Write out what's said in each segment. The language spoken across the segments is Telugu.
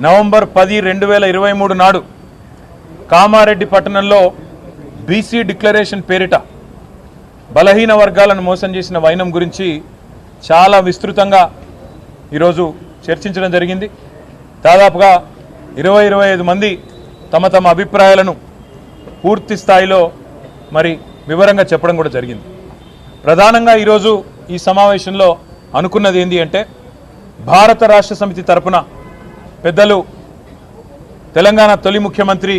నవంబర్ 10, 2023 నాడు కామారెడ్డి పట్టణంలో బీసీ డిక్లరేషన్ పేరిట బలహీన వర్గాలను మోసం చేసిన వైనం గురించి చాలా విస్తృతంగా ఈరోజు చర్చించడం జరిగింది. దాదాపుగా 20-25 మంది తమ తమ అభిప్రాయాలను పూర్తి స్థాయిలో మరి వివరంగా చెప్పడం కూడా జరిగింది. ప్రధానంగా ఈరోజు ఈ సమావేశంలో అనుకున్నది ఏంటి అంటే, భారత రాష్ట్ర సమితి తరపున పెద్దలు తెలంగాణ తొలి ముఖ్యమంత్రి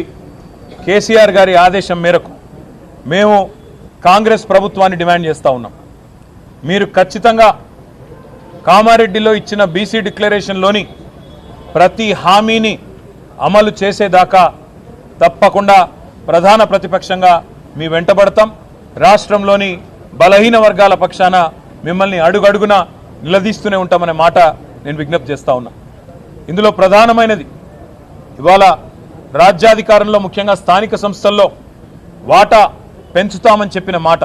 కేసీఆర్ గారి ఆదేశం మేరకు మేము కాంగ్రెస్ ప్రభుత్వాన్ని డిమాండ్ చేస్తూ ఉన్నాం. మీరు ఖచ్చితంగా కామారెడ్డిలో ఇచ్చిన బీసీ డిక్లరేషన్లోని ప్రతి హామీని అమలు చేసేదాకా తప్పకుండా ప్రధాన ప్రతిపక్షంగా మీ వెంటబడతాం. రాష్ట్రంలోని బలహీన వర్గాల పక్షాన మిమ్మల్ని అడుగడుగున నిలదీస్తూనే ఉంటామనే మాట నేను విజ్ఞప్తి చేస్తూ ఉన్నా. ఇందులో ప్రధానమైనది ఇవాళ రాజ్యాధికారంలో ముఖ్యంగా స్థానిక సంస్థల్లో వాటా పెంచుతామని చెప్పిన మాట,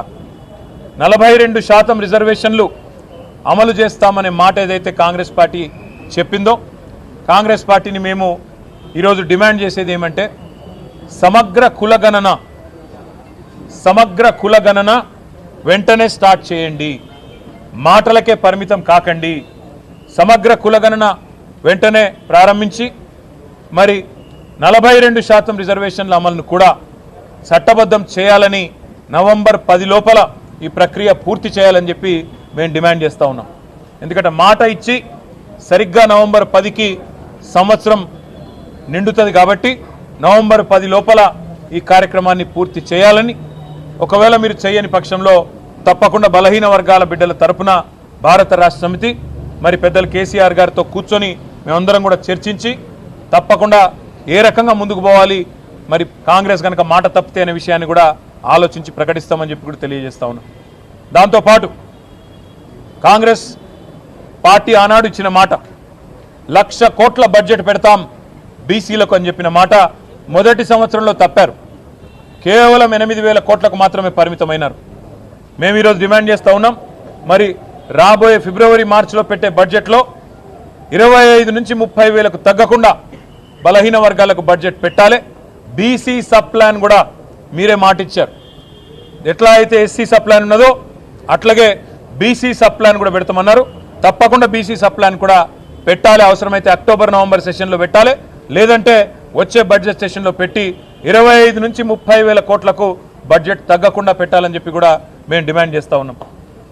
42% రిజర్వేషన్లు అమలు చేస్తామనే మాట ఏదైతే కాంగ్రెస్ పార్టీ చెప్పిందో, కాంగ్రెస్ పార్టీని మేము ఈరోజు డిమాండ్ చేసేది ఏమంటే, సమగ్ర కులగణన వెంటనే స్టార్ట్ చేయండి, మాటలకే పరిమితం కాకండి. సమగ్ర కులగణన వెంటనే ప్రారంభించి మరి 42% రిజర్వేషన్ల అమలును కూడా చట్టబద్ధం చేయాలని, నవంబర్ 10 లోపల ఈ ప్రక్రియ పూర్తి చేయాలని చెప్పి మేము డిమాండ్ చేస్తూ ఉన్నాం. ఎందుకంటే మాట ఇచ్చి సరిగ్గా నవంబర్ 10కి సంవత్సరం నిండుతుంది కాబట్టి నవంబర్ 10 లోపల ఈ కార్యక్రమాన్ని పూర్తి చేయాలని, ఒకవేళ మీరు చేయని పక్షంలో తప్పకుండా బలహీన వర్గాల బిడ్డల తరపున భారత రాష్ట్ర సమితి మరి పెద్దలు కేసీఆర్ గారితో కూర్చొని మేమందరం కూడా చర్చించి తప్పకుండా ఏ రకంగా ముందుకు పోవాలి, మరి కాంగ్రెస్ కనుక మాట తప్పితే అనే విషయాన్ని కూడా ఆలోచించి ప్రకటిస్తామని చెప్పి కూడా తెలియజేస్తా ఉన్నాం. దాంతోపాటు కాంగ్రెస్ పార్టీ ఆనాడు ఇచ్చిన మాట, 1,00,000 కోట్ల బడ్జెట్ పెడతాం బీసీలకు అని చెప్పిన మాట మొదటి సంవత్సరంలో తప్పారు. కేవలం 8,000 కోట్లకు మాత్రమే పరిమితమైనారు. మేము ఈరోజు డిమాండ్ చేస్తూ ఉన్నాం, మరి రాబోయే ఫిబ్రవరి మార్చిలో పెట్టే బడ్జెట్లో 25 నుంచి 30 వేలకు తగ్గకుండా బలహీన వర్గాలకు బడ్జెట్ పెట్టాలి. బీసీ సబ్ ప్లాన్ కూడా మీరే మాట ఇచ్చారు. ఎట్లా అయితే ఎస్సీ సబ్ ప్లాన్ ఉన్నదో అట్లాగే బీసీ సబ్ ప్లాన్ కూడా పెడతామన్నారు. తప్పకుండా బీసీ సబ్ ప్లాన్ కూడా పెట్టాలి. అవసరమైతే అక్టోబర్ నవంబర్ సెషన్లో పెట్టాలి, లేదంటే వచ్చే బడ్జెట్ సెషన్లో పెట్టి 25 నుంచి 30 వేల కోట్లకు బడ్జెట్ తగ్గకుండా పెట్టాలని చెప్పి కూడా మేము డిమాండ్ చేస్తూ ఉన్నాం.